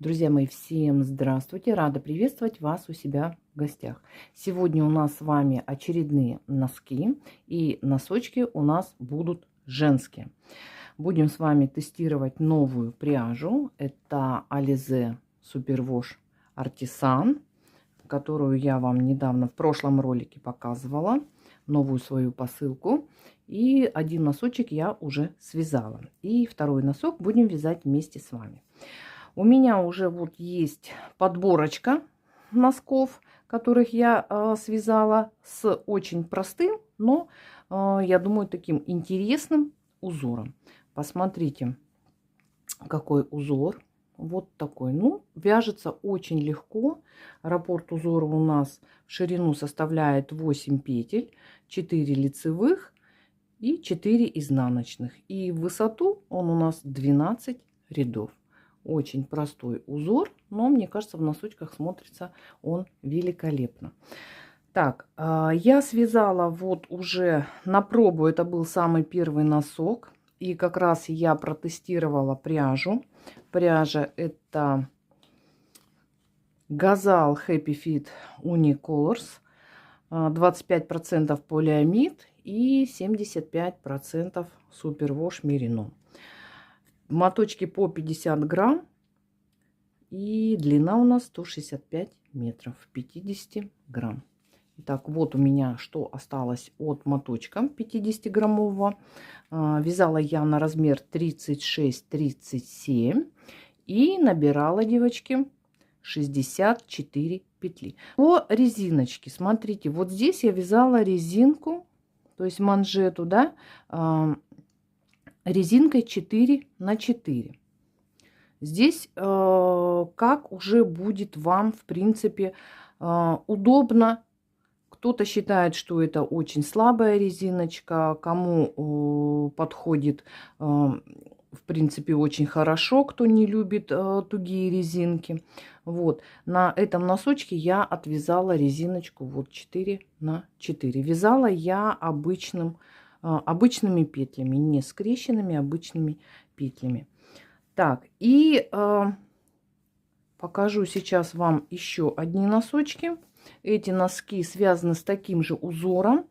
Друзья мои, всем здравствуйте! Рада приветствовать вас у себя в гостях. Сегодня у нас с вами очередные носки, и носочки у нас будут женские. Будем с вами тестировать новую пряжу. Это Alize Superwash Artisan, которую я вам недавно в прошлом ролике показывала. Новую свою посылку. И один носочек я уже связала. И второй носок будем вязать вместе с вами. У меня уже вот есть подборочка носков, которых я связала с очень простым, но, я думаю, таким интересным узором. Посмотрите, какой узор. Вот такой. Ну, вяжется очень легко. Раппорт узора у нас в ширину составляет 8 петель, 4 лицевых и 4 изнаночных. И в высоту он у нас 12 рядов. Очень простой узор, но мне кажется, в носочках смотрится он великолепно. Так, я связала вот уже на пробу, это был самый первый носок. И как раз я протестировала пряжу. Пряжа это Gazal Happy Fit Unicolors. 25% полиамид и 75% Superwash Merino. Моточки по 50 грамм. И длина у нас 165 метров. 50 грамм. Итак, вот у меня что осталось от моточка 50-граммового. Вязала я на размер 36-37. И набирала, девочки, 64 петли. По резиночке, смотрите, вот здесь я вязала резинку, то есть манжету, да, резинкой 4 на 4. Здесь как уже будет вам, в принципе, удобно. Кто-то считает, что это очень слабая резиночка, кому подходит, в принципе, очень хорошо, кто не любит тугие резинки. Вот, на этом носочке я отвязала резиночку вот 4 на 4. Вязала я обычными петлями, не скрещенными, обычными петлями. Так, и покажу сейчас вам еще одни носочки. Эти носки связаны с таким же узором.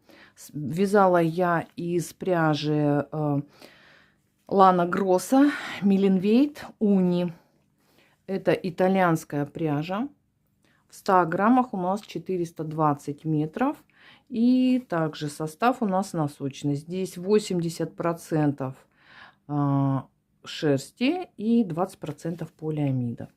Вязала я из пряжи Lana Grossa Millenweight Uni. Это итальянская пряжа. В 100 граммах у нас 420 метров. И также состав у нас носочный. Здесь 80% шерсти и 20% полиамида.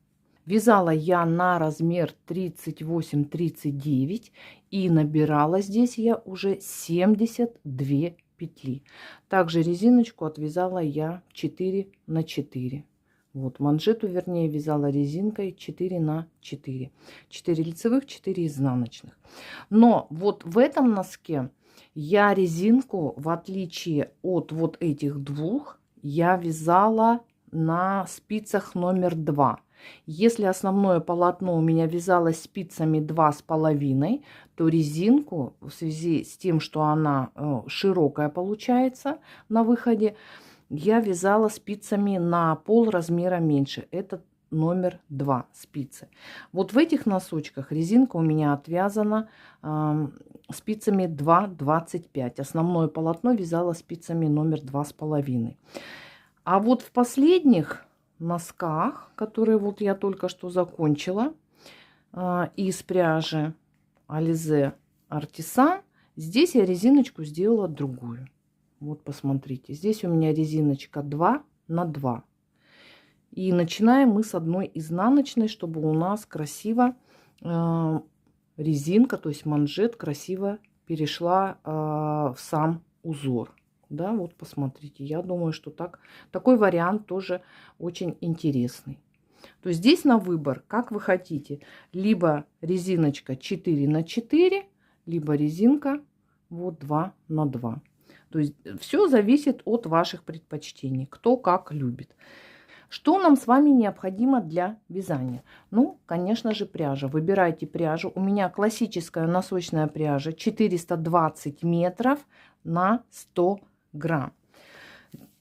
Вязала я на размер 38-39 и набирала здесь я уже 72 петли. Также резиночку отвязала я 4 на 4. Вот манжету, вернее, вязала резинкой 4 на 4. 4 лицевых, 4 изнаночных. Но вот в этом носке я резинку, в отличие от вот этих двух, я вязала на спицах номер 2. Если основное полотно у меня вязалось спицами 2,5, то резинку, в связи с тем, что она широкая получается на выходе, я вязала спицами на пол размера меньше. Это номер 2 спицы. Вот в этих носочках резинка у меня отвязана спицами 2,25. Основное полотно вязала спицами номер 2,5. А вот в последних носках, которые вот я только что закончила, из пряжи Alize Artisan, здесь я резиночку сделала другую. Вот посмотрите, здесь у меня резиночка 2 на 2. И начинаем мы с одной изнаночной, чтобы у нас красиво резинка, то есть манжет, красиво перешла в сам узор. Да, вот посмотрите, я думаю, что такой вариант тоже очень интересный. То есть здесь на выбор, как вы хотите, либо резиночка 4 на 4, либо резинка вот 2 на 2. То есть все зависит от ваших предпочтений, кто как любит. Что нам с вами необходимо для вязания? Ну, конечно же, пряжа. Выбирайте пряжу. У меня классическая носочная пряжа 420 метров на 100 грамм.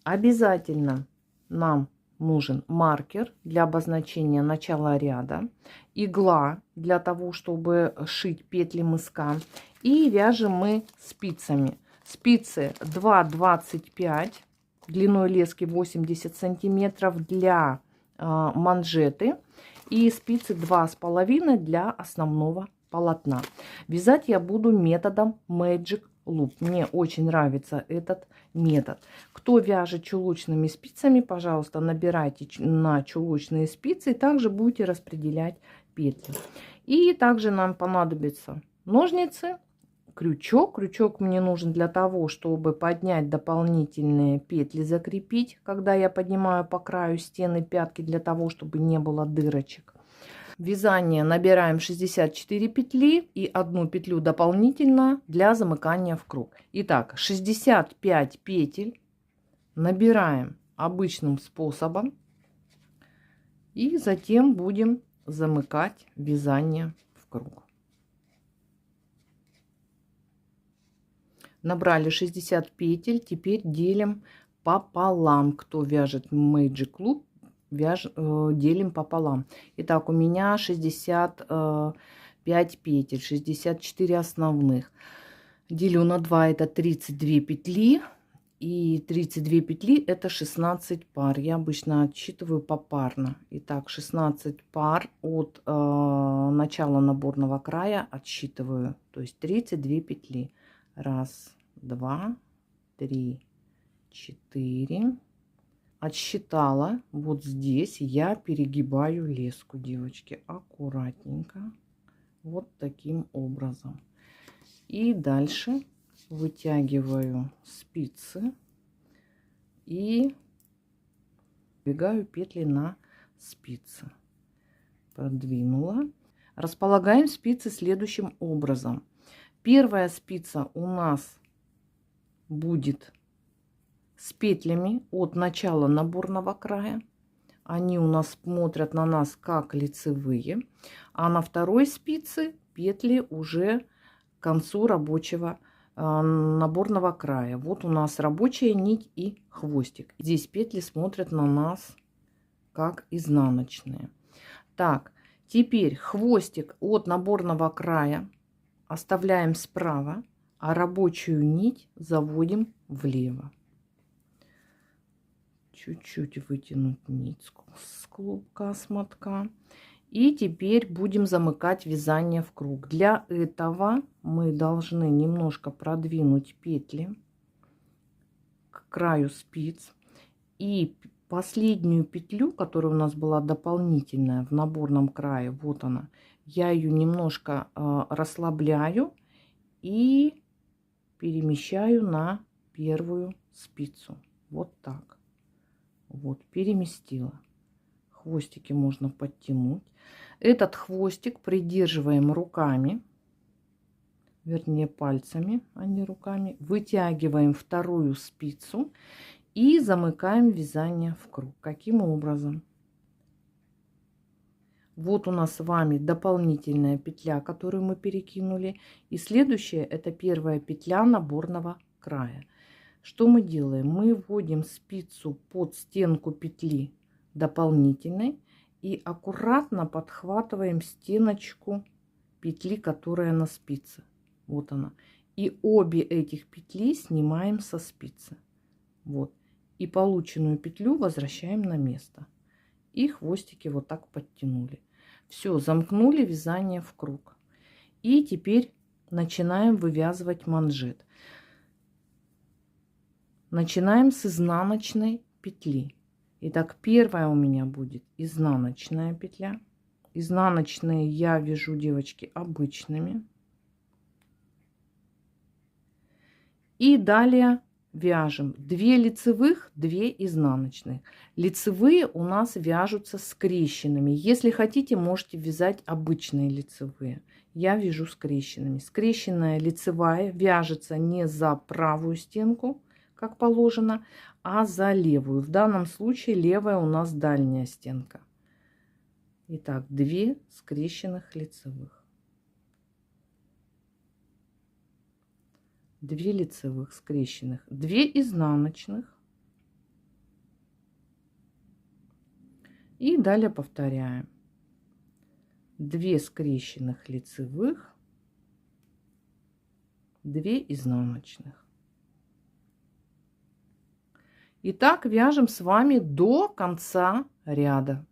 Обязательно нам нужен маркер для обозначения начала ряда, игла для того, чтобы шить петли мыска, и вяжем мы спицами. Спицы 2,25, длиной лески 80 сантиметров для манжеты, и спицы 2,5 для основного полотна. Вязать я буду методом Magic Loop. Мне очень нравится этот метод. Кто вяжет чулочными спицами, пожалуйста, набирайте на чулочные спицы, и также будете распределять петли. И также нам понадобятся ножницы, крючок. Крючок мне нужен для того, чтобы поднять дополнительные петли, закрепить, когда я поднимаю по краю стены пятки, для того, чтобы не было дырочек. Вязание набираем 64 петли и одну петлю дополнительно для замыкания в круг. Итак, 65 петель набираем обычным способом и затем будем замыкать вязание в круг. Набрали 60 петель, теперь делим пополам. Кто вяжет Magic Loop, делим пополам. Итак, у меня 65 петель, 64 основных. Делю на 2, это 32 петли. И 32 петли это 16 пар. Я обычно отсчитываю попарно. Итак, 16 пар от начала наборного края отсчитываю. То есть 32 петли. 1, 2, 3, 4. Отсчитала. Вот здесь я перегибаю леску, девочки, аккуратненько, вот таким образом. И дальше вытягиваю спицы и вбегаю петли на спицы. Продвинула. Располагаем спицы следующим образом. Первая спица у нас будет с петлями от начала наборного края. Они у нас смотрят на нас как лицевые. А на второй спице петли уже к концу рабочего наборного края. Вот у нас рабочая нить и хвостик. Здесь петли смотрят на нас как изнаночные. Так, теперь хвостик от наборного края оставляем справа, а рабочую нить заводим влево. Чуть-чуть вытянуть нить с клубка, с мотка. И теперь будем замыкать вязание в круг. Для этого мы должны немножко продвинуть петли к краю спиц. И последнюю петлю, которая у нас была дополнительная в наборном крае, вот она, я ее немножко расслабляю и перемещаю на первую спицу. Вот так. Вот, переместила. Хвостики можно подтянуть. Этот хвостик придерживаем руками, вернее пальцами, а не руками. Вытягиваем вторую спицу и замыкаем вязание в круг. Каким образом? Вот у нас с вами дополнительная петля, которую мы перекинули. И следующая это первая петля наборного края. Что мы делаем? Мы вводим спицу под стенку петли дополнительной и аккуратно подхватываем стеночку петли, которая на спице. Вот она. И обе этих петли снимаем со спицы. Вот. И полученную петлю возвращаем на место. И хвостики вот так подтянули. Все, замкнули вязание в круг. И теперь начинаем вывязывать манжет. Начинаем с изнаночной петли. Итак, первая у меня будет изнаночная петля. Изнаночные я вяжу, девочки, обычными. И далее вяжем 2 лицевых, 2 изнаночных. Лицевые у нас вяжутся скрещенными. Если хотите, можете вязать обычные лицевые. Я вяжу скрещенными. Скрещенная лицевая вяжется не за правую стенку, как положено, а за левую. В данном случае левая у нас дальняя стенка. Итак, 2 скрещенных лицевых. 2 лицевых скрещенных, 2 изнаночных, И далее повторяем. 2 скрещенных лицевых, 2 изнаночных. И так вяжем с вами до конца ряда.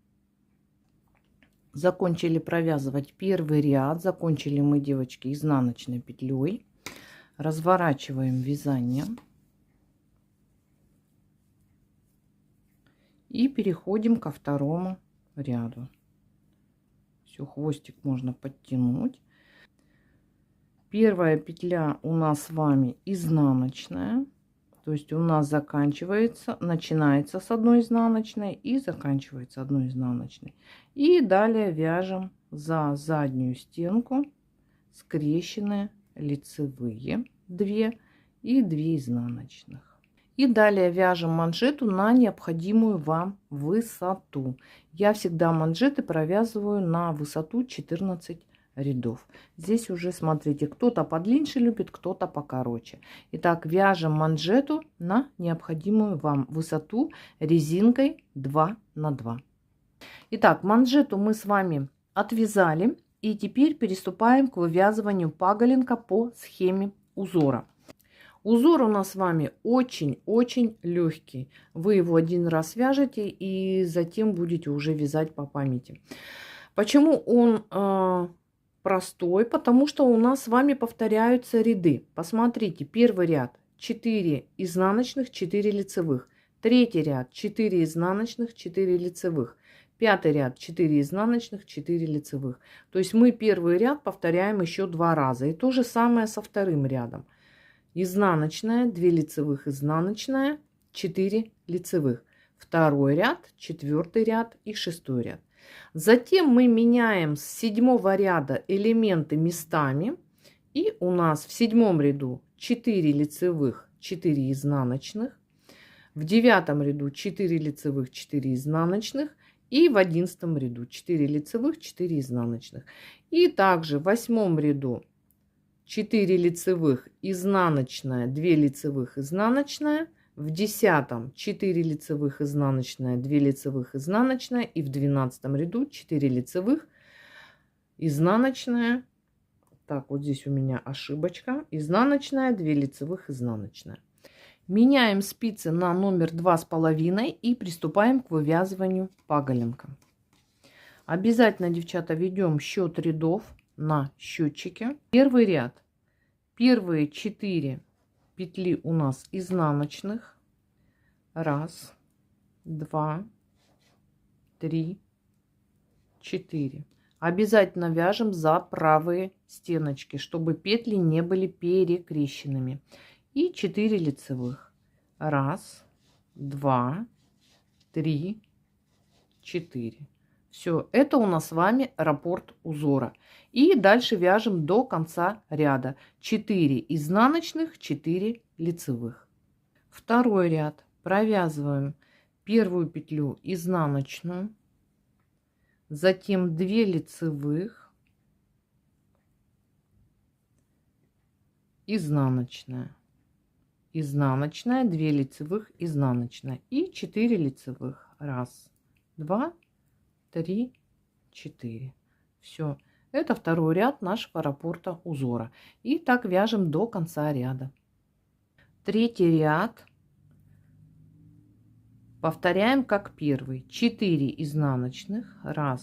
Закончили провязывать первый ряд. Закончили мы, девочки, изнаночной петлей. Разворачиваем вязание. И переходим ко второму ряду. Все, хвостик можно подтянуть. Первая петля у нас с вами изнаночная. То есть у нас заканчивается, начинается с одной изнаночной и заканчивается одной изнаночной. И далее вяжем за заднюю стенку скрещенные лицевые 2 и 2 изнаночных. И далее вяжем манжету на необходимую вам высоту. Я всегда манжеты провязываю на высоту 14 рядов. Здесь уже смотрите, кто-то подлиннее любит, кто-то покороче. Итак, вяжем манжету на необходимую вам высоту резинкой 2 на 2. Итак, манжету мы с вами отвязали. И теперь переступаем к вывязыванию паголенка по схеме узора. Узор у нас с вами очень-очень легкий. Вы его один раз вяжете и затем будете уже вязать по памяти. Почему он простой? Потому что у нас с вами повторяются ряды. Посмотрите, первый ряд 4 изнаночных, 4 лицевых. Третий ряд 4 изнаночных, 4 лицевых. Пятый ряд 4 изнаночных, 4 лицевых. То есть мы первый ряд повторяем еще 2 раза. И то же самое со вторым рядом. Изнаночная, 2 лицевых, изнаночная, 4 лицевых. Второй ряд, четвертый ряд и шестой ряд. Затем мы меняем с 7 ряда элементы местами. И у нас в 7 ряду 4 лицевых, 4 изнаночных. В 9 ряду 4 лицевых, 4 изнаночных. И в 11 ряду 4 лицевых, 4 изнаночных. И также в 8 ряду 4 лицевых, изнаночная, 2 лицевых, изнаночная. В 10 4 лицевых, изнаночная, 2 лицевых, изнаночная. И в 12 ряду 4 лицевых, изнаночная. Так, вот здесь у меня ошибочка. Изнаночная, 2 лицевых, изнаночная. Меняем спицы на номер 2,5 и приступаем к вывязыванию паголенка. Обязательно, девчата, ведем счет рядов на счетчике. Первый ряд. Первые 4 петли у нас изнаночных. 1, 2, 3, 4. Обязательно вяжем за правые стеночки, чтобы петли не были перекрещенными. И 4 лицевых. 1, 2, 3, 4. Все, это у нас с вами раппорт узора. И дальше вяжем до конца ряда. 4 изнаночных, 4 лицевых. Второй ряд. Провязываем первую петлю изнаночную, затем 2 лицевых, изнаночная, изнаночная, 2 лицевых, изнаночная и 4 лицевых. 1, 2, 3, 4. Все. Это второй ряд нашего раппорта узора. И так вяжем до конца ряда. Третий ряд повторяем как первый. 4 изнаночных. 1,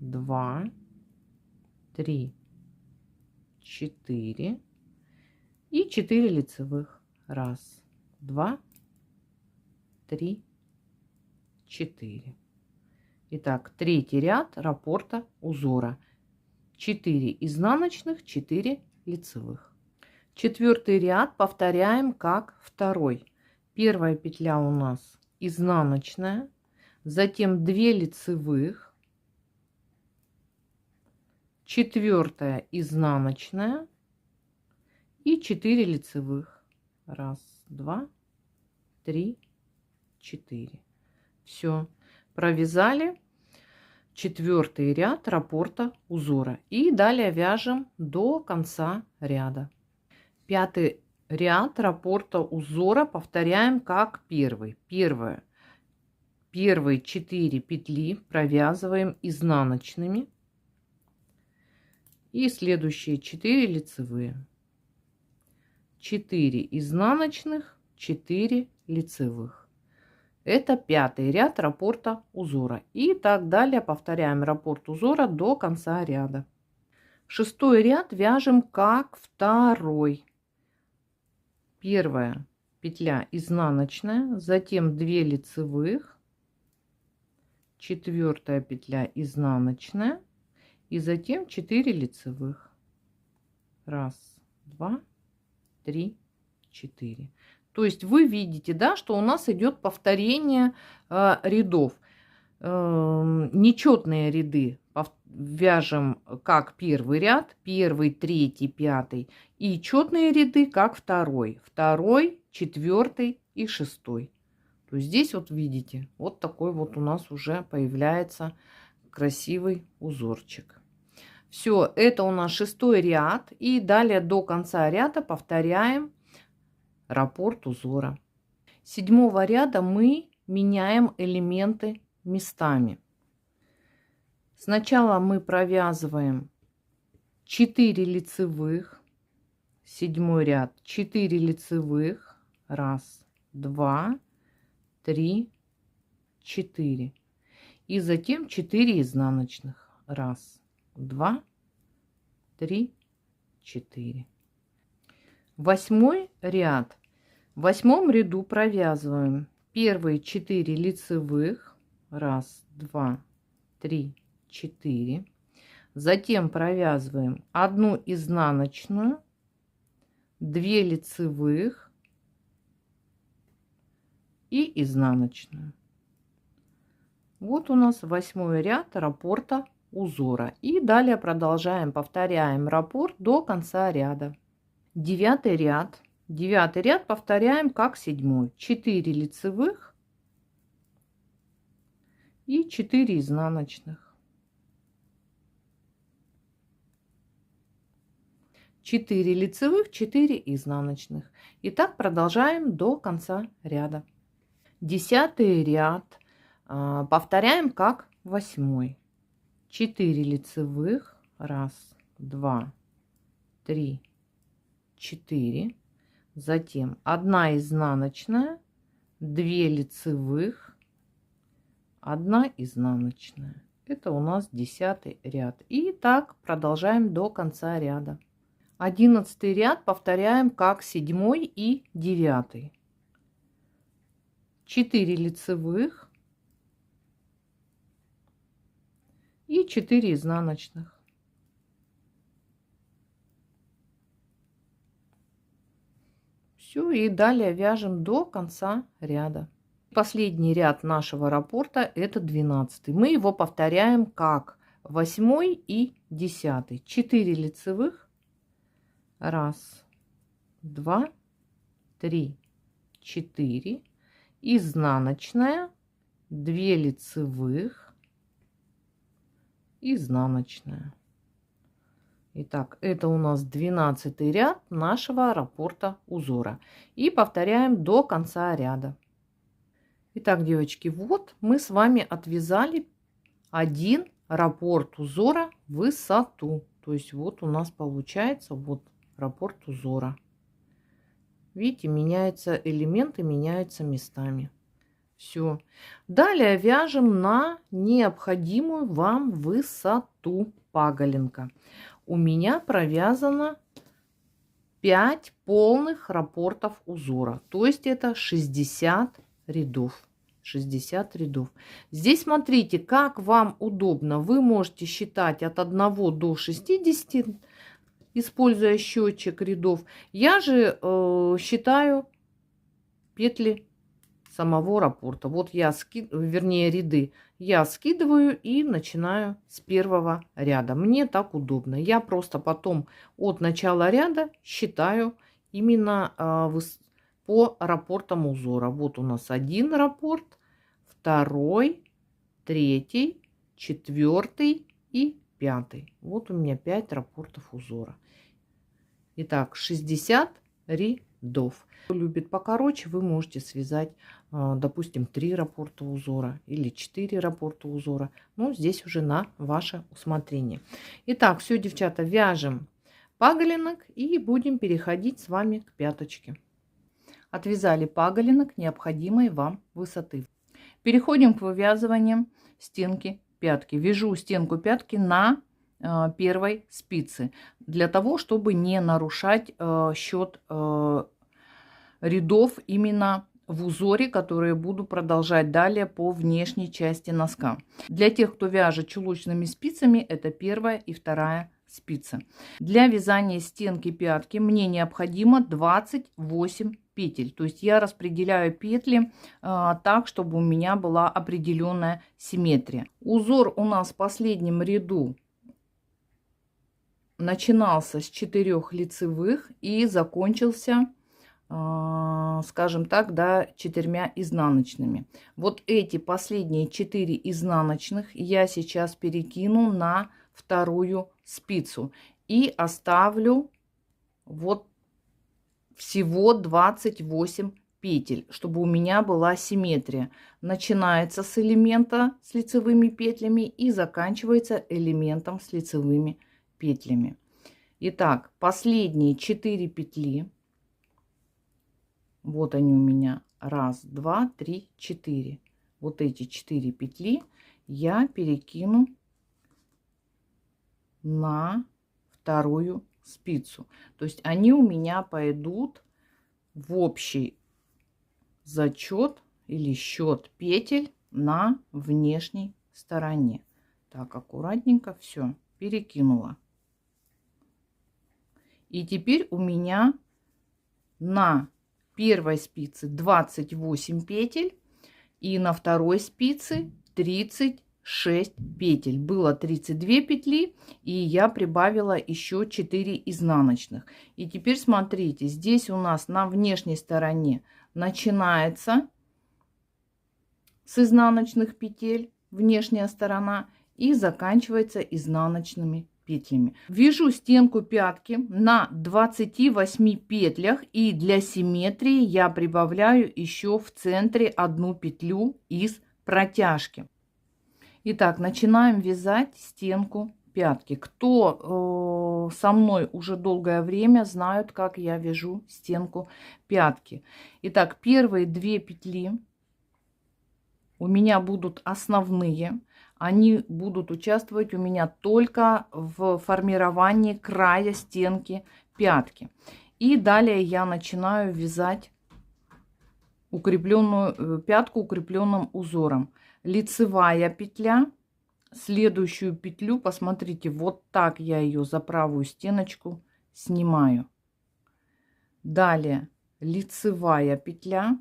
2, 3, 4. И 4 лицевых. 1, 2, 3, 4. Итак, третий ряд раппорта узора. 4 изнаночных, 4 лицевых. Четвертый ряд повторяем как второй. Первая петля у нас изнаночная, затем 2 лицевых, четвертая изнаночная и 4 лицевых. 1, 2, 3, 4. Все, провязали четвертый ряд раппорта узора. И далее вяжем до конца ряда. Пятый ряд раппорта узора повторяем как первый. первые 4 петли провязываем изнаночными. И следующие 4 лицевые. 4 изнаночных, 4 лицевых. Это 5-й ряд раппорта узора. И так далее повторяем раппорт узора до конца ряда. 6-й ряд вяжем как 2-й. Первая петля изнаночная, затем 2 лицевых, 4-я петля изнаночная и затем 4 лицевых. 1, 2, 3, 4. То есть вы видите, да, что у нас идет повторение рядов. Нечетные ряды вяжем как 1-й ряд, 1-й, 3-й, 5-й. И четные ряды как 2-й, 2-й, 4-й и 6-й. То есть здесь вот видите, вот такой вот у нас уже появляется красивый узорчик. Все, это у нас 6-й ряд. И далее до конца ряда повторяем раппорт узора. 7-го ряда мы меняем элементы местами. Сначала мы провязываем 4 лицевых. 7-й ряд 4 лицевых. 1, 2, 3, 4. И затем 4 изнаночных. 1, 2, 3, 4. 8-й ряд. В 8-м ряду провязываем первые 4 лицевых. 1, 2, 3, 4. Затем провязываем 1 изнаночную, 2 лицевых и изнаночную. Вот у нас 8-й ряд раппорта узора. И далее продолжаем, повторяем раппорт до конца ряда. 9-й ряд. 9-й ряд повторяем как 7-й. 4 лицевых и 4 изнаночных. 4 лицевых, 4 изнаночных. И так продолжаем до конца ряда. 10-й ряд повторяем как 8-й. 4 лицевых. 1, 2, 3, 4. Затем 1 изнаночная, 2 лицевых, 1 изнаночная. Это у нас 10-й ряд. И так продолжаем до конца ряда. 11-й ряд повторяем как 7-й и 9-й. 4 лицевых и 4 изнаночных. Все, и далее вяжем до конца ряда. Последний ряд нашего раппорта это 12-й. Мы его повторяем как 8-й и 10-й. 4 лицевых. 1, 2, 3, 4. Изнаночная. 2 лицевых. Изнаночная. Итак, это у нас 12-й ряд нашего раппорта узора. И повторяем до конца ряда. Итак, девочки, вот мы с вами отвязали один раппорт узора в высоту. То есть вот у нас получается вот раппорт узора. Видите, меняются элементы, меняются местами. Все. Далее вяжем на необходимую вам высоту паголенка. У меня провязано 5 полных раппортов узора. То есть это 60 рядов. 60 рядов. Здесь смотрите, как вам удобно. Вы можете считать от 1 до 60, используя счетчик рядов. Я же считаю петли самого раппорта. Вот я вернее ряды я скидываю и начинаю с 1-го ряда. Мне так удобно. Я просто потом от начала ряда считаю именно по раппортам узора. Вот у нас 1 раппорт, 2-й, 3-й, 4-й и 5-й. Вот у меня 5 раппортов узора. Итак, 60 рядов. Кто любит покороче, вы можете связать допустим, 3 раппорта узора или 4 раппорта узора. Но здесь уже на ваше усмотрение. Итак, все, девчата, вяжем паголинок и будем переходить с вами к пяточке. Отвязали паголинок необходимой вам высоты. Переходим к вывязыванию стенки пятки. Вяжу стенку пятки на первой спице для того, чтобы не нарушать счет рядов именно в узоре, которые буду продолжать далее по внешней части носка. Для тех, кто вяжет чулочными спицами, это первая и вторая спица. Для вязания стенки пятки мне необходимо 28 петель. То есть я распределяю петли так, чтобы у меня была определенная симметрия. Узор у нас в последнем ряду начинался с 4 лицевых и закончился, скажем так, да, 4 изнаночными. Вот эти последние 4 изнаночных я сейчас перекину на вторую спицу и оставлю вот всего 28 петель, чтобы у меня была симметрия. Начинается с элемента с лицевыми петлями и заканчивается элементом с лицевыми петлями. Итак, последние 4 петли. Вот они у меня. 1, 2, 3, 4. Вот эти 4 петли я перекину на вторую спицу. То есть они у меня пойдут в общий зачет или счет петель на внешней стороне. Так, аккуратненько все перекинула. И теперь у меня на первой спице 28 петель и на второй спице 36 петель. Было 32 петли, и я прибавила еще 4 изнаночных. И теперь смотрите, здесь у нас на внешней стороне начинается с изнаночных петель внешняя сторона и заканчивается изнаночными петлями. Вяжу стенку пятки на 28 петлях, и для симметрии я прибавляю еще в центре 1 петлю из протяжки. Итак, начинаем вязать стенку пятки. Кто со мной уже долгое время, знают, как я вяжу стенку пятки. Итак, первые 2 петли у меня будут основные. Они будут участвовать у меня только в формировании края стенки пятки. И далее я начинаю вязать укрепленную пятку укрепленным узором. Лицевая петля, следующую петлю, посмотрите, вот так я ее за правую стеночку снимаю. Далее лицевая петля,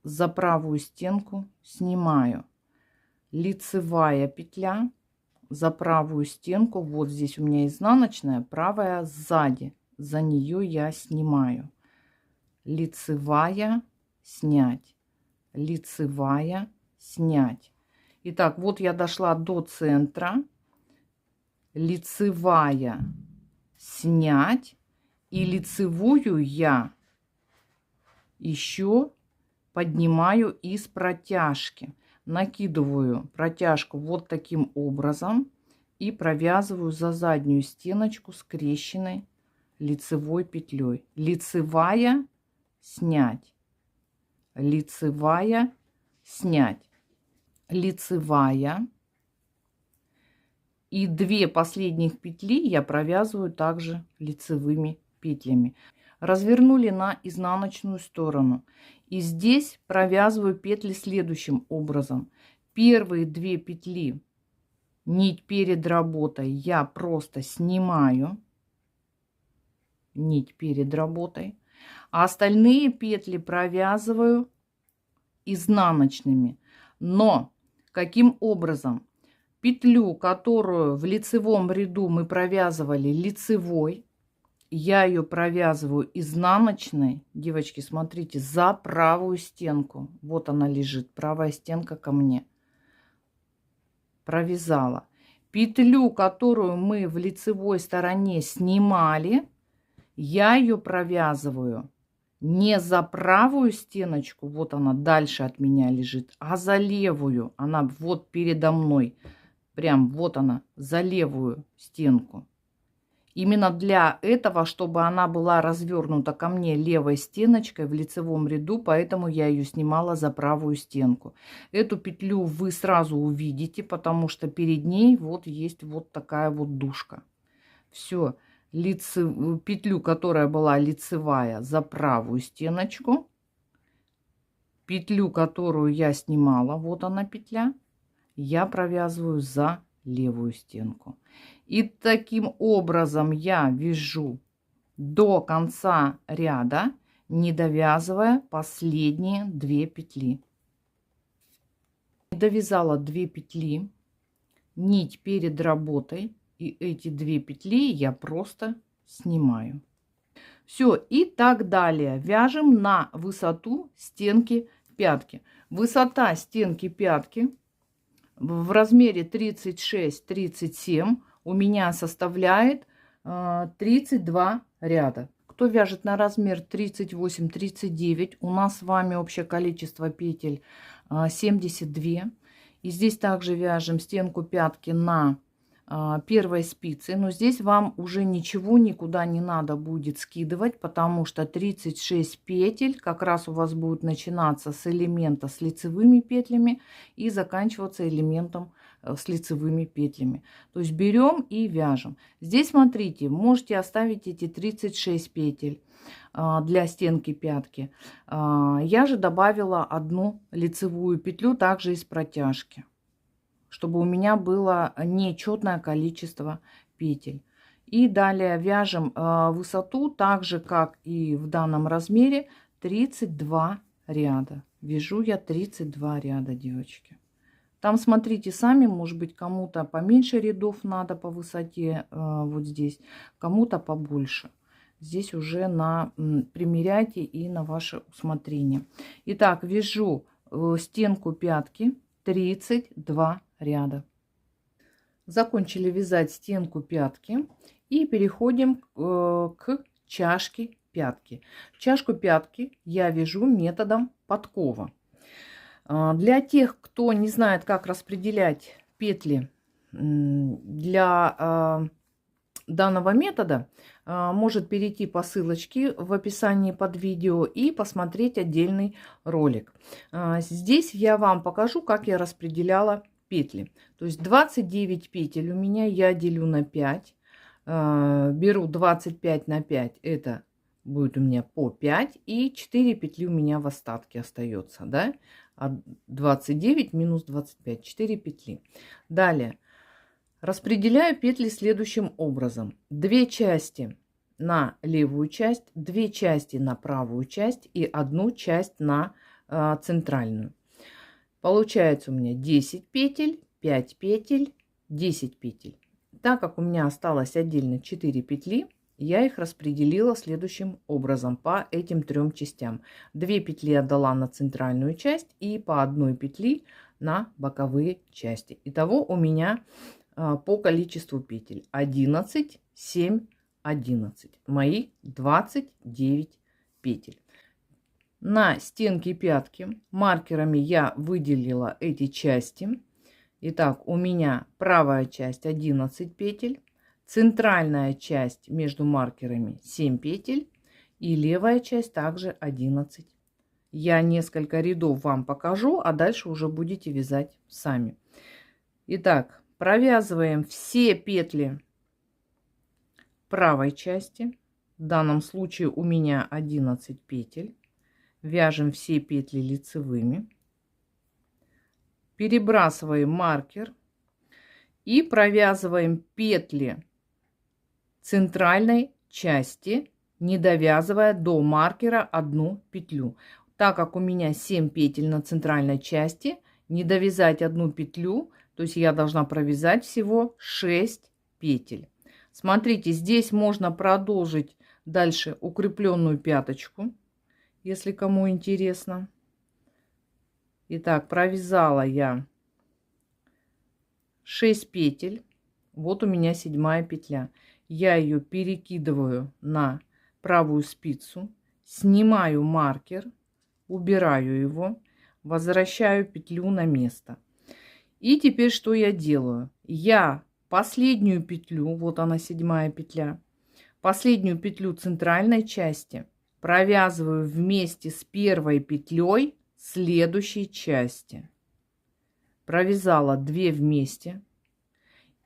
за правую стенку снимаю. Лицевая петля, за правую стенку, вот здесь у меня изнаночная, правая сзади, за нее я снимаю. Лицевая, снять, лицевая, снять. Итак, вот я дошла до центра, лицевая, снять, и лицевую я еще поднимаю из протяжки. Накидываю протяжку вот таким образом и провязываю за заднюю стеночку скрещенной лицевой петлей. Лицевая, снять, лицевая, снять, лицевая. И 2 последних петли я провязываю также лицевыми петлями. Развернули на изнаночную сторону. И здесь провязываю петли следующим образом. Первые 2 петли, нить перед работой, я просто снимаю. Нить перед работой. А остальные петли провязываю изнаночными. Но каким образом? Петлю, которую в лицевом ряду мы провязывали лицевой, я ее провязываю изнаночной, девочки, смотрите, за правую стенку. Вот она лежит, правая стенка ко мне. Провязала. Петлю, которую мы в лицевой стороне снимали, я ее провязываю Не за правую стеночку, вот она дальше от меня лежит, а за левую. Она вот передо мной. Прям вот она, за левую стенку. Именно для этого, чтобы она была развернута ко мне левой стеночкой в лицевом ряду, поэтому я ее снимала за правую стенку. Эту петлю вы сразу увидите, потому что перед ней вот есть вот такая вот дужка. Все, петлю, которая была лицевая, за правую стеночку. Петлю, которую я снимала, вот она петля, я провязываю за левую стенку. И таким образом я вяжу до конца ряда, не довязывая последние 2 петли. Довязала 2 петли, нить перед работой, и эти 2 петли я просто снимаю. Все, и так далее. Вяжем на высоту стенки пятки. Высота стенки пятки в размере 36-37 у меня составляет 32 ряда. Кто вяжет на размер 38-39, у нас с вами общее количество петель 72. И здесь также вяжем стенку пятки на первой спице, но здесь вам уже ничего никуда не надо будет скидывать, потому что 36 петель как раз у вас будет начинаться с элемента с лицевыми петлями и заканчиваться элементом с лицевыми петлями. То есть берем и вяжем. Здесь смотрите, можете оставить эти 36 петель для стенки пятки. Я же добавила одну лицевую петлю также из протяжки, чтобы у меня было нечетное количество петель. И далее вяжем высоту, так же как и в данном размере, 32 ряда. Вяжу я 32 ряда, девочки. Там смотрите сами, может быть, кому-то поменьше рядов надо по высоте, вот здесь, кому-то побольше. Здесь уже примеряйте и на ваше усмотрение. Итак, вяжу стенку пятки 32 ряда. Закончили вязать стенку пятки и переходим к чашке пятки. Чашку пятки я вяжу методом подкова. Для тех, кто не знает, как распределять петли для данного метода, может перейти по ссылочке в описании под видео и посмотреть отдельный ролик. Здесь я вам покажу, как я распределяла петли. То есть 29 петель у меня я делю на 5. Беру 25 на 5, это будет у меня по 5. И 4 петли у меня в остатке остается. Да? 29 минус 25, 4 петли. Далее. Распределяю петли следующим образом. 2 части на левую часть, 2 части на правую часть и 1 часть на центральную. Получается у меня 10 петель, 5 петель, 10 петель. Так как у меня осталось отдельно 4 петли, я их распределила следующим образом по этим 3 частям. 2 петли отдала на центральную часть и по 1 петли на боковые части. Итого у меня по количеству петель 11, 7, 11. Мои 29 петель. На стенке пятки маркерами я выделила эти части. Итак, у меня правая часть 11 петель, центральная часть между маркерами 7 петель и левая часть также 11. Я несколько рядов вам покажу, а дальше уже будете вязать сами. Итак, провязываем все петли правой части. В данном случае у меня 11 петель. Вяжем все петли лицевыми. Перебрасываем маркер и провязываем петли центральной части, не довязывая до маркера 1 петлю. Так как у меня 7 петель на центральной части, не довязать 1 петлю, то есть я должна провязать всего 6 петель. Смотрите, здесь можно продолжить дальше укрепленную пяточку, если кому интересно. Итак, провязала я 6 петель. Вот у меня 7 петля. Я ее перекидываю на правую спицу. снимаю маркер, убираю его, возвращаю петлю на место. И теперь что я делаю? Я последнюю петлю, вот она 7-я петля, последнюю петлю центральной части провязываю вместе с первой петлей следующей части. Провязала 2 вместе.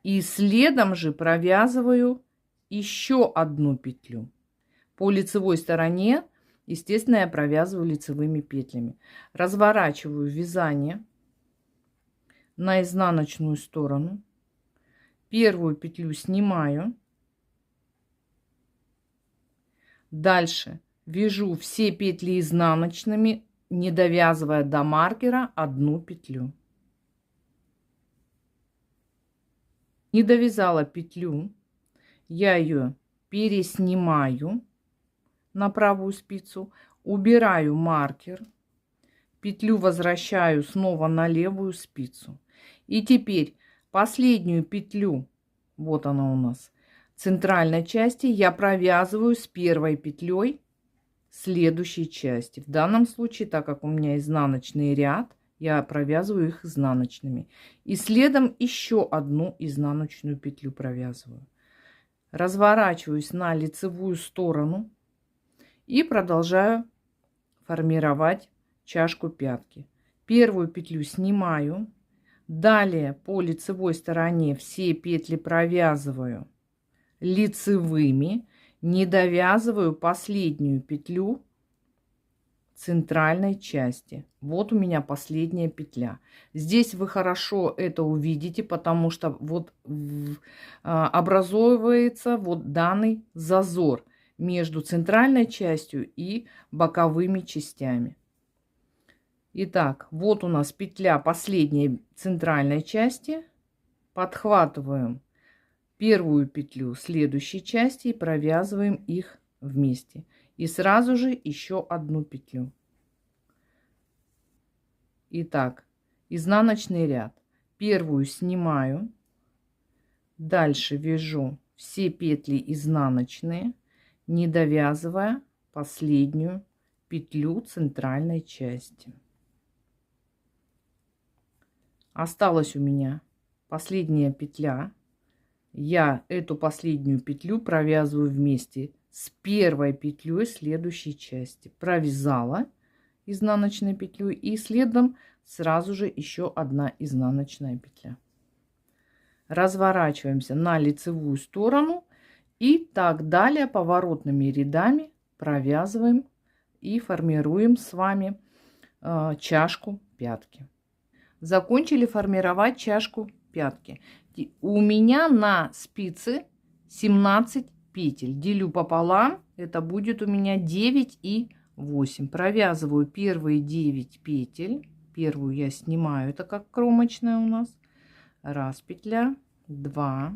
И следом же провязываю еще одну петлю. По лицевой стороне, естественно, я провязываю лицевыми петлями. Разворачиваю вязание на изнаночную сторону. Первую петлю снимаю. Дальше вяжу все петли изнаночными, не довязывая до маркера одну петлю. Не довязала петлю, я ее переснимаю на правую спицу, убираю маркер, петлю возвращаю снова на левую спицу. И теперь последнюю петлю, вот она у нас, центральной части, я провязываю с первой петлей следующей части. В данном случае, так как у меня изнаночный ряд, я провязываю их изнаночными. И следом еще одну изнаночную петлю провязываю. Разворачиваюсь на лицевую сторону и продолжаю формировать чашку пятки. Первую петлю снимаю. Далее по лицевой стороне все петли провязываю лицевыми. Не довязываю последнюю петлю центральной части. Вот у меня последняя петля. Здесь вы хорошо это увидите, потому что вот образовывается вот данный зазор между центральной частью и боковыми частями. Итак, вот у нас петля последней центральной части. Подхватываем первую петлю следующей части и провязываем их вместе. И сразу же еще одну петлю. Итак, изнаночный ряд. Первую снимаю. Дальше вяжу все петли изнаночные, не довязывая последнюю петлю центральной части. Осталась у меня последняя петля. Я эту последнюю петлю провязываю вместе с первой петлей следующей части. Провязала изнаночной петлей и следом сразу же еще одна изнаночная петля. Разворачиваемся на лицевую сторону и так далее поворотными рядами провязываем и формируем с вами чашку пятки. Закончили формировать чашку пятки. У меня на спице 17 петель. Делю пополам. Это будет у меня 9 и 8. Провязываю первые 9 петель. Первую я снимаю. Это как кромочная у нас. Раз петля. 2.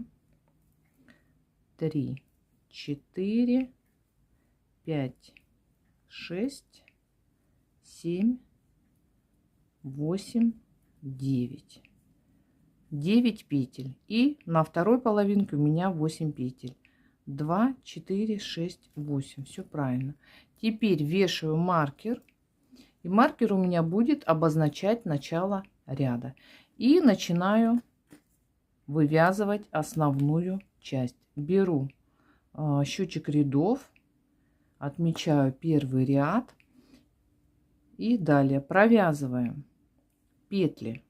3. 4. 5. 6. 7. 8. 9. 9 петель. И на второй половинке у меня 8 петель. 2, 4, 6, 8. Все правильно. Теперь вешаю маркер. И маркер у меня будет обозначать начало ряда. И начинаю вывязывать основную часть. Беру счетчик рядов. Отмечаю первый ряд. И далее провязываем петли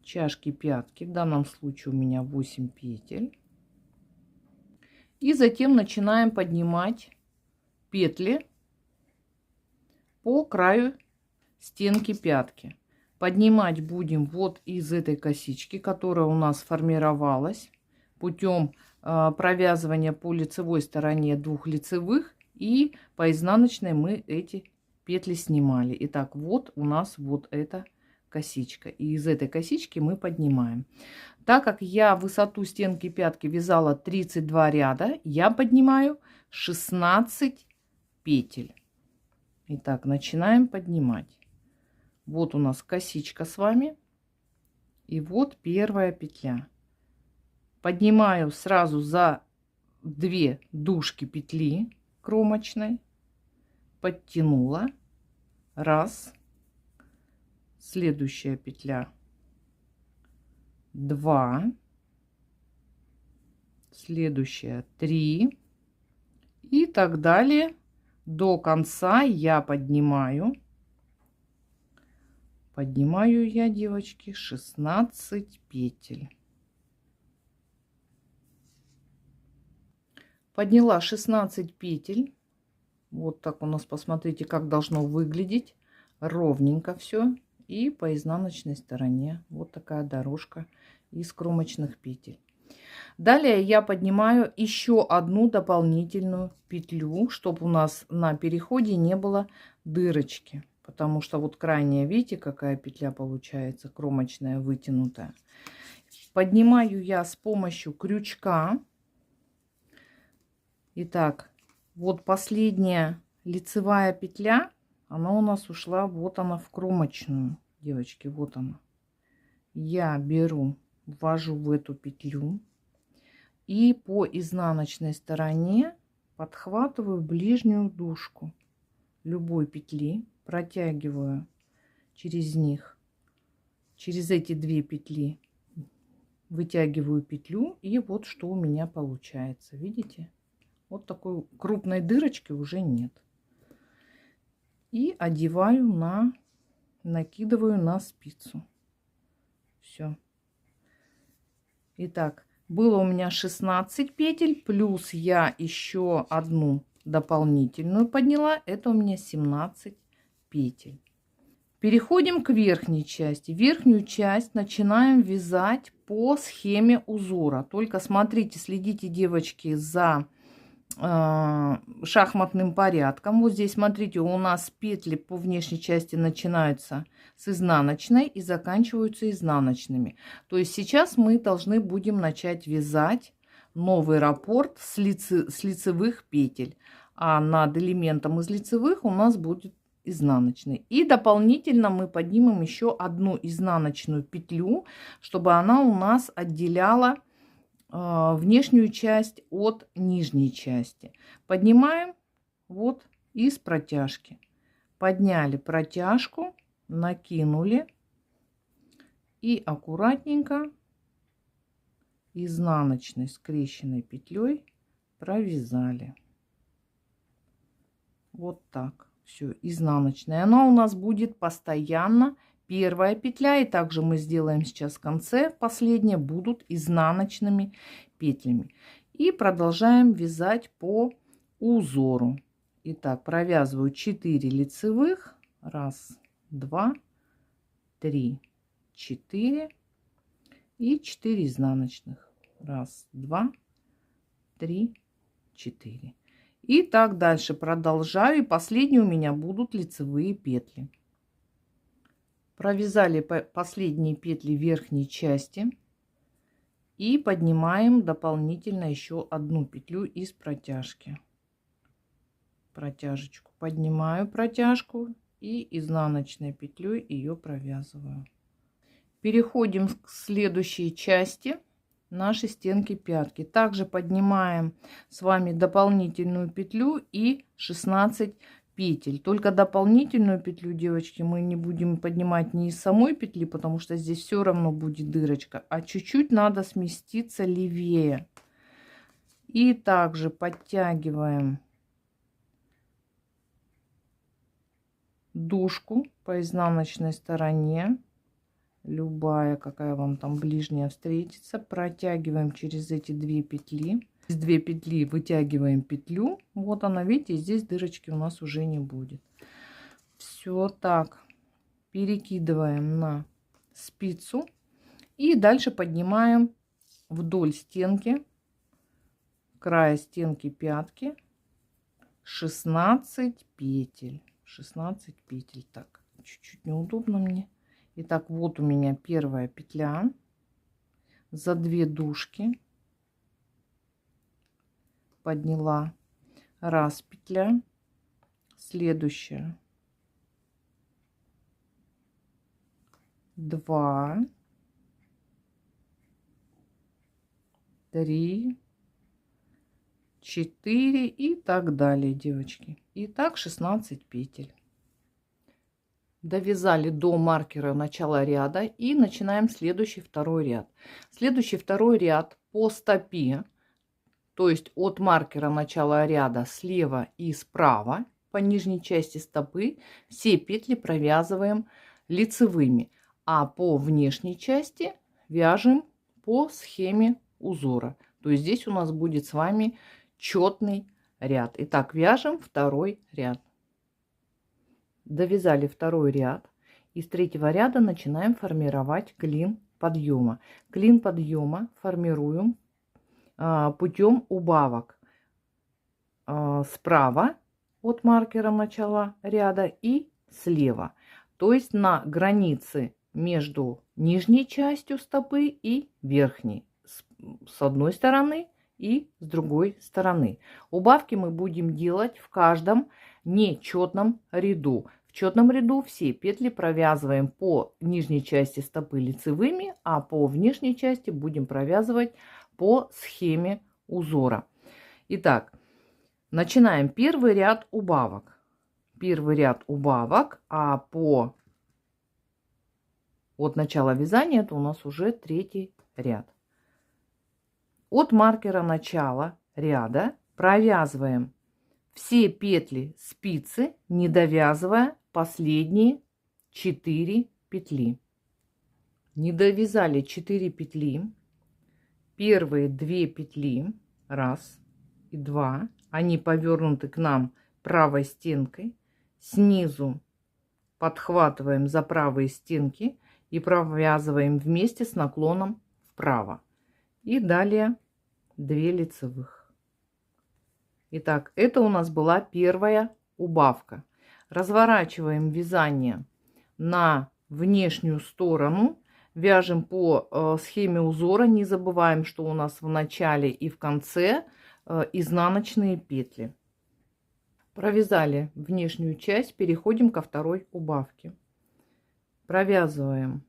чашки пятки. В данном случае у меня 8 петель. И затем начинаем поднимать петли по краю стенки пятки. Поднимать будем вот из этой косички, которая у нас формировалась путем провязывания по лицевой стороне 2 лицевых, и по изнаночной мы эти петли снимали. Итак, вот у нас вот эта косичка. И из этой косички мы поднимаем. Так как я высоту стенки пятки вязала 32 ряда, я поднимаю 16 петель. Итак, начинаем поднимать. Вот у нас косичка с вами. И вот первая петля. Поднимаю сразу за 2 дужки петли кромочной. подтянула, раз, следующая петля, 2, следующая 3 и так далее до конца. Я поднимаю я, девочки, 16 петель. Подняла 16 петель. Вот так у нас, посмотрите, как должно выглядеть. Ровненько все. И по изнаночной стороне вот такая дорожка из кромочных петель. Далее я поднимаю еще одну дополнительную петлю, чтобы у нас на переходе не было дырочки. Потому что вот крайняя, видите, какая петля получается, кромочная, вытянутая. Поднимаю я с помощью крючка. Итак, вот последняя лицевая петля, она у нас ушла, вот она, в кромочную, девочки, вот она. Я беру, ввожу в эту петлю и по изнаночной стороне подхватываю ближнюю дужку любой петли, протягиваю через них, через эти две петли, вытягиваю петлю, и вот что у меня получается, видите? Вот такой крупной дырочки уже нет. И одеваю накидываю на спицу. Все. Итак, было у меня 16 петель, плюс я еще одну дополнительную подняла. Это у меня 17 петель. Переходим к верхней части. Верхнюю часть начинаем вязать по схеме узора. Только смотрите, следите, девочки, за шахматным порядком. Вот здесь, смотрите, у нас петли по внешней части начинаются с изнаночной и заканчиваются изнаночными. То есть сейчас мы должны будем начать вязать новый раппорт с лицевых петель. А над элементом из лицевых у нас будет изнаночный. И дополнительно мы поднимем еще одну изнаночную петлю, чтобы она у нас отделяла внешнюю часть от нижней части. Поднимаем вот из протяжки. Подняли протяжку, накинули и аккуратненько изнаночной скрещенной петлей провязали. Вот так. Все, изнаночная. Она у нас будет постоянно первая петля, и также мы сделаем сейчас в конце, последние будут изнаночными петлями. И продолжаем вязать по узору. Итак, провязываю 4 лицевых, 1, 2, 3, 4 и 4 изнаночных, 1, 2, 3, 4. И так дальше продолжаю, и последние у меня будут лицевые петли. Провязали последние петли верхней части и поднимаем дополнительно еще одну петлю из протяжки. Протяжечку поднимаю, протяжку, и изнаночной петлей ее провязываю. Переходим к следующей части нашей стенки пятки. Также поднимаем с вами дополнительную петлю и 16 петель. Только дополнительную петлю, девочки, мы не будем поднимать не из самой петли, потому что здесь все равно будет дырочка, а чуть-чуть надо сместиться левее. И также подтягиваем дужку по изнаночной стороне, любая, какая вам там ближняя встретится, протягиваем через эти две петли. Из 2 петли вытягиваем петлю. Вот она, видите, здесь дырочки у нас уже не будет. Все так. Перекидываем на спицу. И дальше поднимаем вдоль стенки, края стенки пятки 16 петель. 16 петель. Так, чуть-чуть неудобно мне. Итак, вот у меня первая петля. За 2 дужки подняла, 1 петля, следующая 2, 3, 4 и так далее, девочки. Итак, 16 петель. Довязали до маркера начала ряда и начинаем следующий второй ряд. Следующий второй ряд по стопе, то есть от маркера начала ряда слева и справа по нижней части стопы все петли провязываем лицевыми, а по внешней части вяжем по схеме узора. То есть здесь у нас будет с вами четный ряд. Итак, вяжем второй ряд. Довязали второй ряд. Из третьего ряда начинаем формировать клин подъема. Клин подъема формируем путем убавок справа от маркера начала ряда и слева. То есть на границе между нижней частью стопы и верхней. С одной стороны и с другой стороны. Убавки мы будем делать в каждом нечетном ряду. В четном ряду все петли провязываем по нижней части стопы лицевыми, а по внешней части будем провязывать по схеме узора. Итак, начинаем первый ряд убавок. Первый ряд убавок, а от начала вязания это у нас уже третий ряд. От маркера начала ряда провязываем все петли спицы, не довязывая последние 4 петли. Не довязали 4 петли. Первые 2 петли, 1 и 2, они повернуты к нам правой стенкой. Снизу подхватываем за правые стенки и провязываем вместе с наклоном вправо. И далее 2 лицевых. Итак, это у нас была первая убавка. Разворачиваем вязание на внешнюю сторону. Вяжем по схеме узора. Не забываем, что у нас в начале и в конце изнаночные петли. Провязали внешнюю часть. Переходим ко второй убавке. Провязываем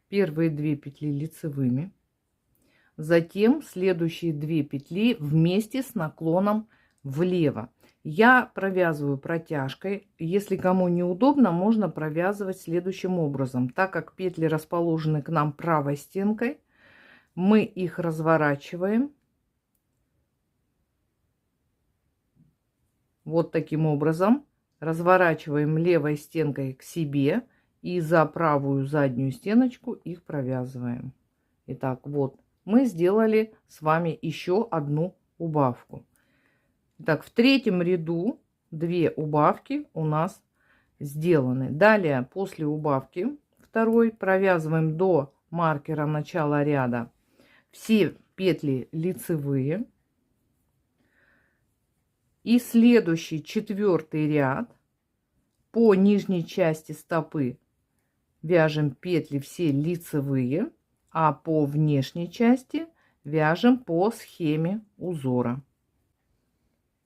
первые 2 петли лицевыми. Затем следующие 2 петли вместе с наклоном влево. Я провязываю протяжкой. Если кому неудобно, можно провязывать следующим образом. Так как петли расположены к нам правой стенкой, мы их разворачиваем вот таким образом. Разворачиваем левой стенкой к себе и за правую заднюю стеночку их провязываем. Итак, вот мы сделали с вами еще одну убавку. Итак, в третьем ряду 2 убавки у нас сделаны. Далее, после убавки второй, провязываем до маркера начала ряда все петли лицевые. И следующий 4-й ряд по нижней части стопы вяжем петли все лицевые, а по внешней части вяжем по схеме узора.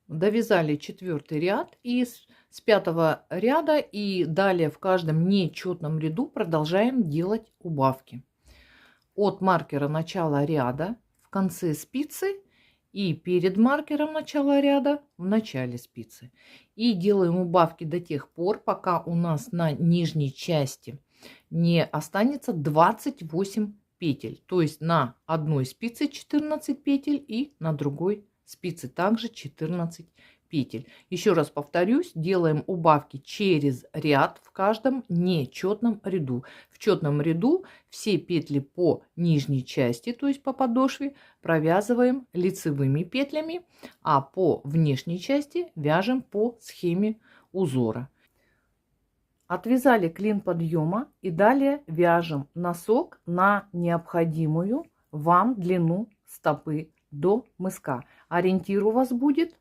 Довязали 4-й ряд и с 5-го ряда и далее в каждом нечетном ряду продолжаем делать убавки. От маркера начала ряда в конце спицы и перед маркером начала ряда в начале спицы. И делаем убавки до тех пор, пока у нас на нижней части не останется 28 петель. То есть на одной спице 14 петель и на другой спице также 14 петель. Еще раз повторюсь, делаем убавки через ряд в каждом нечетном ряду. В четном ряду все петли по нижней части, то есть по подошве, провязываем лицевыми петлями, а по внешней части вяжем по схеме узора. Отвязали клин подъема и далее вяжем носок на необходимую вам длину стопы до мыска. Ориентир у вас будет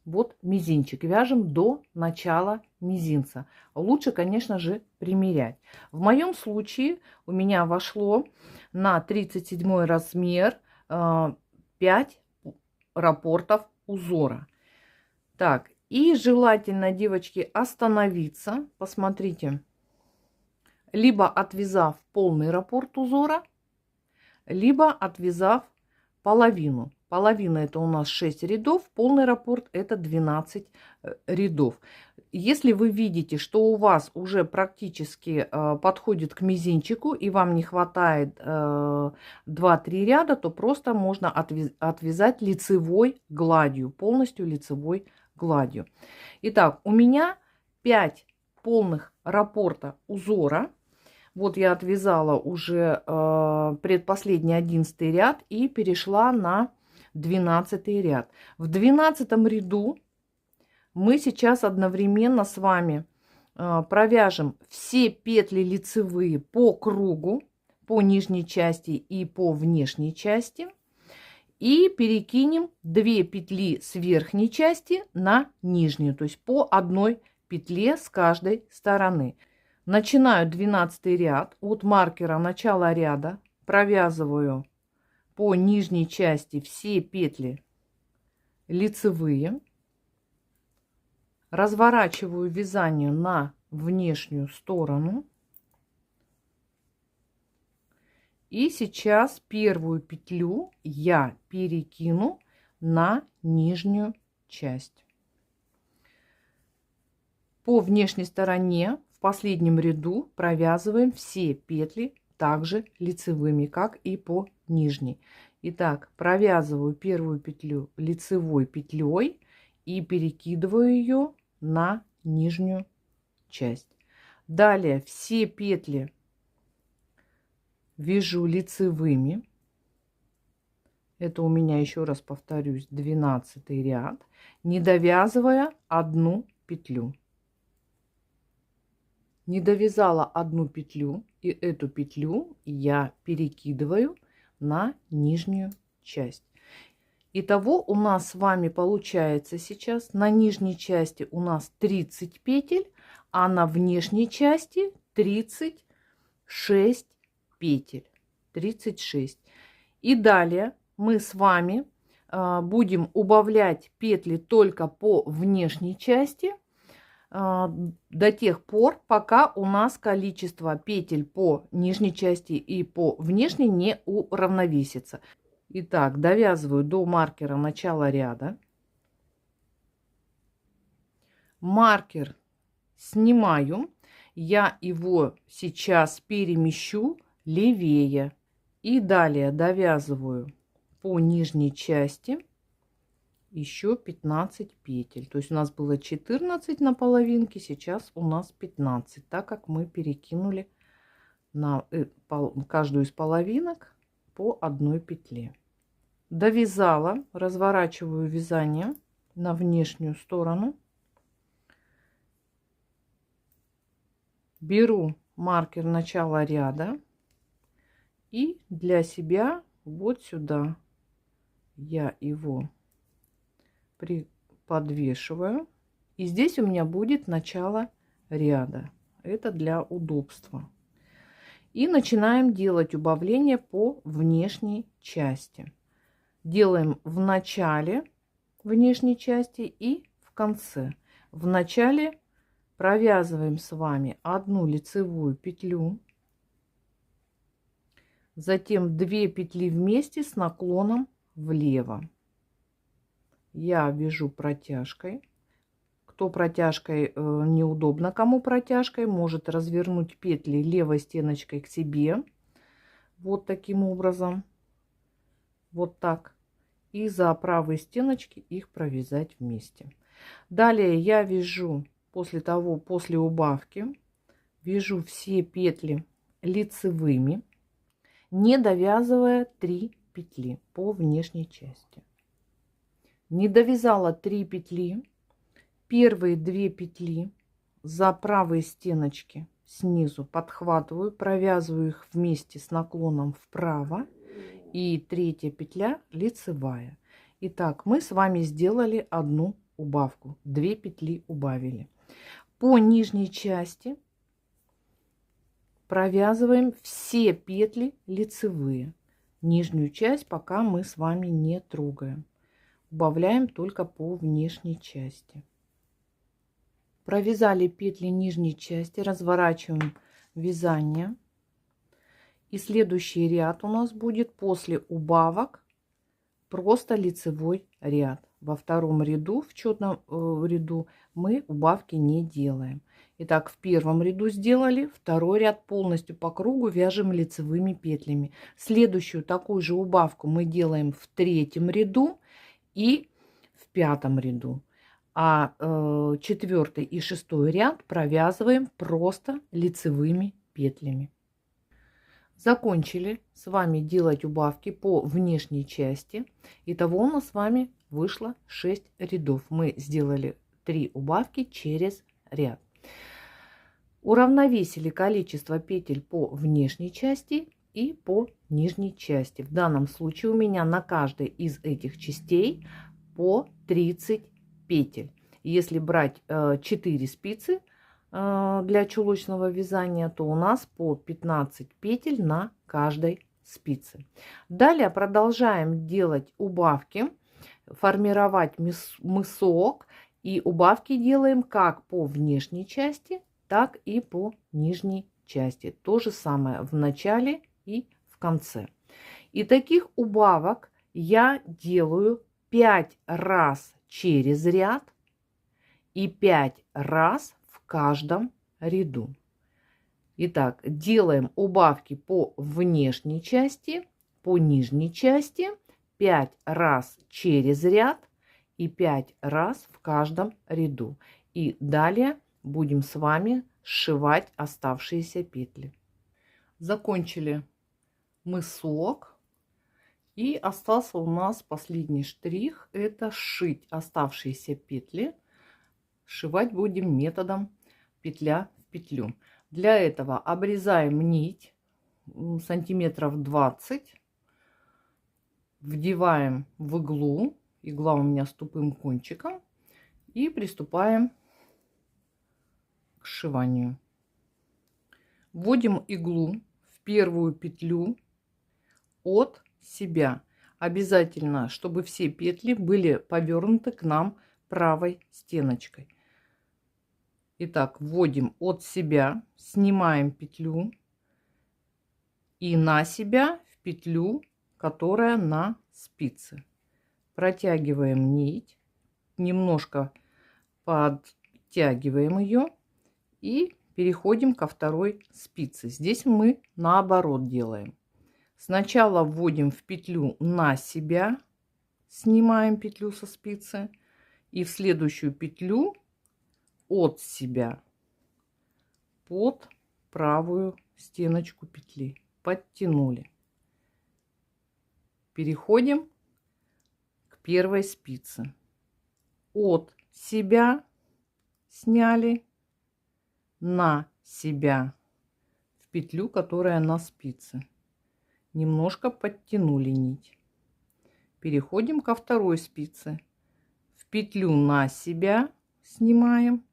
вот мизинчик. Вяжем до начала мизинца. Лучше, конечно же, примерять. В моем случае у меня вошло на 37 размер 5 раппортов узора. Так, и желательно, девочки, остановиться. Посмотрите, либо отвязав полный раппорт узора, либо отвязав половину половина это у нас 6 рядов, полный раппорт это 12 рядов. Если вы видите, что у вас уже практически подходит к мизинчику и вам не хватает 2-3 ряда, то просто можно отвязать лицевой гладью, полностью лицевой гладью. Итак, у меня 5 полных раппорта узора. Вот я отвязала уже предпоследний 11 ряд и перешла на 12 ряд. В 12 ряду мы сейчас одновременно с вами провяжем все петли лицевые по кругу, по нижней части и по внешней части. И перекинем 2 петли с верхней части на нижнюю, то есть по одной петле с каждой стороны. Начинаю 12 ряд от маркера начала ряда, провязываю по нижней части все петли лицевые, разворачиваю вязание на внешнюю сторону. И сейчас первую петлю я перекину на нижнюю часть. По внешней стороне в последнем ряду провязываем все петли также лицевыми, как и по нижней. Итак, провязываю первую петлю лицевой петлей и перекидываю ее на нижнюю часть. Далее все петли вяжу лицевыми. Это у меня, еще раз повторюсь, 12 ряд, не довязывая одну петлю. Не довязала одну петлю, и эту петлю я перекидываю на нижнюю часть. Итого у нас с вами получается сейчас на нижней части у нас 30 петель, а на внешней части 36 петель. 36. И далее мы с вами будем убавлять петли только по внешней части до тех пор, пока у нас количество петель по нижней части и по внешней не уравновесится. Итак, довязываю до маркера начала ряда. Маркер снимаю. Я его сейчас перемещу левее. И далее довязываю по нижней части еще 15 петель. То есть у нас было 14 на половинке, сейчас у нас 15, так как мы перекинули на каждую из половинок по одной петле. Довязала, разворачиваю вязание на внешнюю сторону. Беру маркер начала ряда и для себя вот сюда я его подвешиваю. И здесь у меня будет начало ряда. Это для удобства. И начинаем делать убавление по внешней части. Делаем в начале внешней части и в конце. В начале провязываем с вами одну лицевую петлю, затем 2 петли вместе с наклоном влево. Я вяжу протяжкой. Кто протяжкой неудобно, кому протяжкой, может развернуть петли левой стеночкой к себе. Вот таким образом. Вот так. И за правые стеночки их провязать вместе. Далее я вяжу после убавки, вяжу все петли лицевыми, не довязывая 3 петли по внешней части. Не довязала 3 петли, первые 2 петли за правые стеночки снизу подхватываю, провязываю их вместе с наклоном вправо, и 3-я петля лицевая. Итак, мы с вами сделали одну убавку, 2 петли убавили. По нижней части провязываем все петли лицевые. Нижнюю часть пока мы с вами не трогаем. Убавляем только по внешней части. Провязали петли нижней части, разворачиваем вязание. И следующий ряд у нас будет после убавок просто лицевой ряд. Во втором ряду, в четном ряду, мы убавки не делаем. Итак, в первом ряду сделали, второй ряд полностью по кругу вяжем лицевыми петлями. Следующую такую же убавку мы делаем в третьем ряду и в пятом ряду. А четвертый и шестой ряд провязываем просто лицевыми петлями. Закончили с вами делать убавки по внешней части. Итого у нас с вами вышло 6 рядов. Мы сделали 3 убавки через ряд. Уравновесили количество петель по внешней части и по нижней части. В данном случае у меня на каждой из этих частей по 30 петель. Если брать 4 спицы для чулочного вязания, то у нас по 15 петель на каждой спице. Далее продолжаем делать убавки, формировать мысок, и убавки делаем как по внешней части, так и по нижней части. То же самое в начале и в конце. И таких убавок я делаю 5 раз через ряд и 5 раз в каждом ряду. Итак, делаем убавки по внешней части, по нижней части 5 раз через ряд и 5 раз в каждом ряду. И далее будем с вами сшивать оставшиеся петли. Закончили мысок. И остался у нас последний штрих. Это сшить оставшиеся петли. Сшивать будем методом петля в петлю. Для этого обрезаем нить сантиметров 20. Вдеваем в иглу. Игла у меня с тупым кончиком. И приступаем к сшиванию. Вводим иглу в первую петлю от себя. Обязательно, чтобы все петли были повернуты к нам правой стеночкой. Итак, вводим от себя, снимаем петлю и на себя в петлю, которая на спице. Протягиваем нить, немножко подтягиваем ее и переходим ко второй спице. Здесь мы наоборот делаем. Сначала вводим в петлю на себя, снимаем петлю со спицы и в следующую петлю от себя под правую стеночку петли. Подтянули. Переходим к первой спице. От себя сняли, на себя в петлю, которая на спице. Немножко подтянули нить. Переходим ко второй спице. В петлю на себя снимаем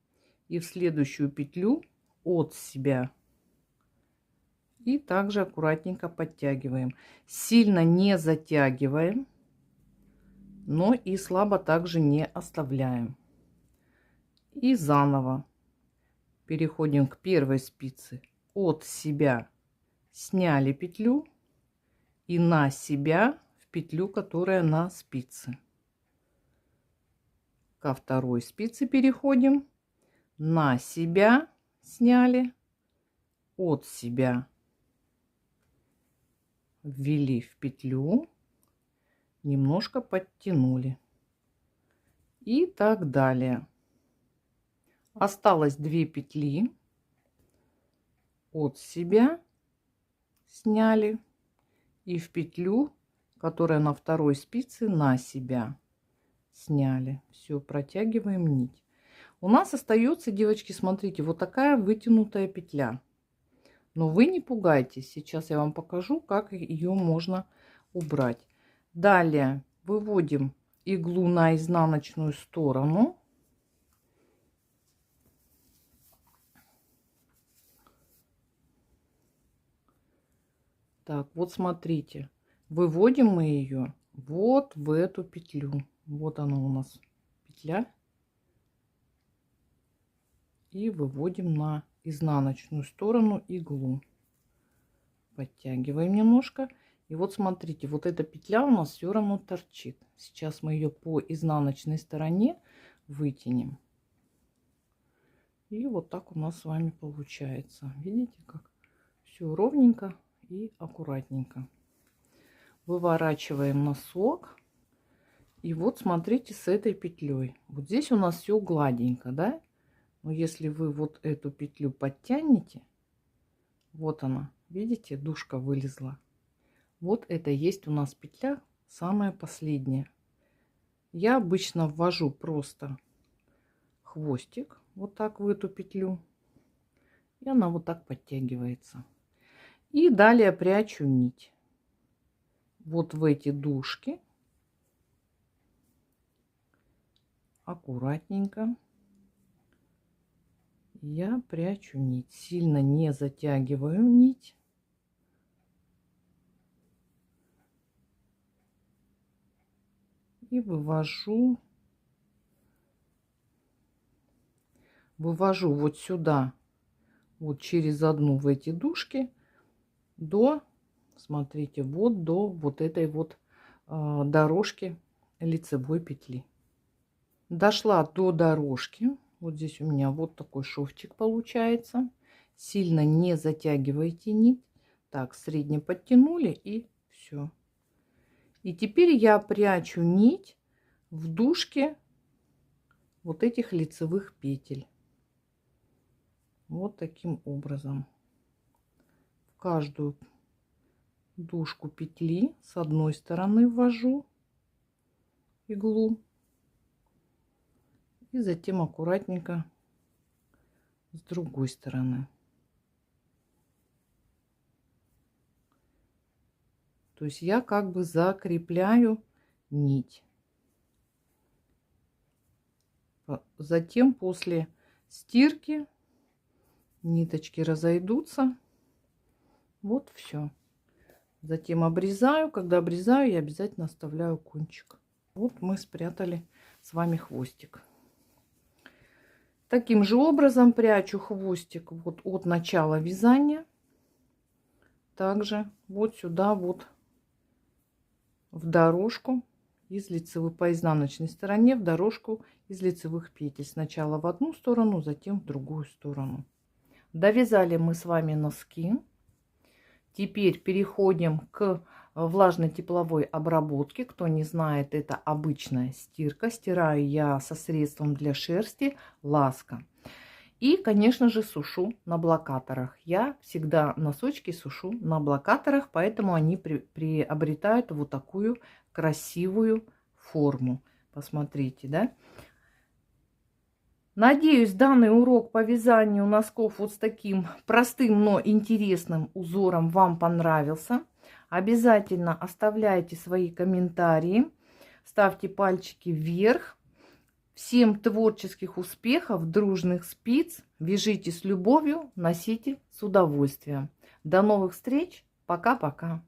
и в следующую петлю от себя. И также аккуратненько подтягиваем. Сильно не затягиваем, но и слабо также не оставляем. И заново переходим к первой спице. От себя сняли петлю и на себя в петлю, которая на спице. Ко второй спице переходим. На себя сняли, от себя ввели в петлю, немножко подтянули. И так далее. Осталось 2 петли. От себя сняли и в петлю, которая на второй спице, на себя сняли. Все, протягиваем нить. У нас остается, девочки, смотрите, вот такая вытянутая петля. Но вы не пугайтесь. Сейчас я вам покажу, как ее можно убрать. Далее выводим иглу на изнаночную сторону. Так, вот смотрите. Выводим мы ее вот в эту петлю. Вот она у нас петля. И выводим на изнаночную сторону иглу. Подтягиваем немножко. И вот смотрите, вот эта петля у нас все равно торчит. Сейчас мы ее по изнаночной стороне вытянем. И вот так у нас с вами получается. Видите, как все ровненько и аккуратненько. Выворачиваем носок. И вот смотрите, с этой петлей. Вот здесь у нас все гладенько, да? Но если вы вот эту петлю подтянете, вот она, видите, дужка вылезла. Вот это есть у нас петля, самая последняя. Я обычно ввожу просто хвостик вот так в эту петлю. И она вот так подтягивается. И далее прячу нить. Вот в эти дужки. Аккуратненько. Я прячу нить. Сильно не затягиваю нить. И вывожу вот сюда, вот через одну в эти дужки до, смотрите, вот до вот этой вот дорожки лицевой петли. Дошла до дорожки. Вот здесь у меня вот такой шовчик получается. Сильно не затягивайте нить. Так, средне подтянули и все. И теперь я прячу нить в дужке вот этих лицевых петель. Вот таким образом. В каждую дужку петли с одной стороны ввожу иглу. И затем аккуратненько с другой стороны. То есть я как бы закрепляю нить. Затем после стирки ниточки разойдутся. Вот все. Затем обрезаю. Когда обрезаю, я обязательно оставляю кончик. Вот мы спрятали с вами хвостик. Таким же образом прячу хвостик вот от начала вязания. Также вот сюда вот в дорожку из лицевых, по изнаночной стороне в дорожку из лицевых петель. Сначала в одну сторону, затем в другую сторону. Довязали мы с вами носки. Теперь переходим к влажной тепловой обработке. Кто не знает, это обычная стирка. Стираю я со средством для шерсти Ласка. И, конечно же, сушу на блокаторах. Я всегда носочки сушу на блокаторах, поэтому они приобретают вот такую красивую форму. Посмотрите, да? Надеюсь, данный урок по вязанию носков вот с таким простым, но интересным узором вам понравился. Обязательно оставляйте свои комментарии, ставьте пальчики вверх. Всем творческих успехов, дружных спиц. Вяжите с любовью, носите с удовольствием. До новых встреч. Пока-пока.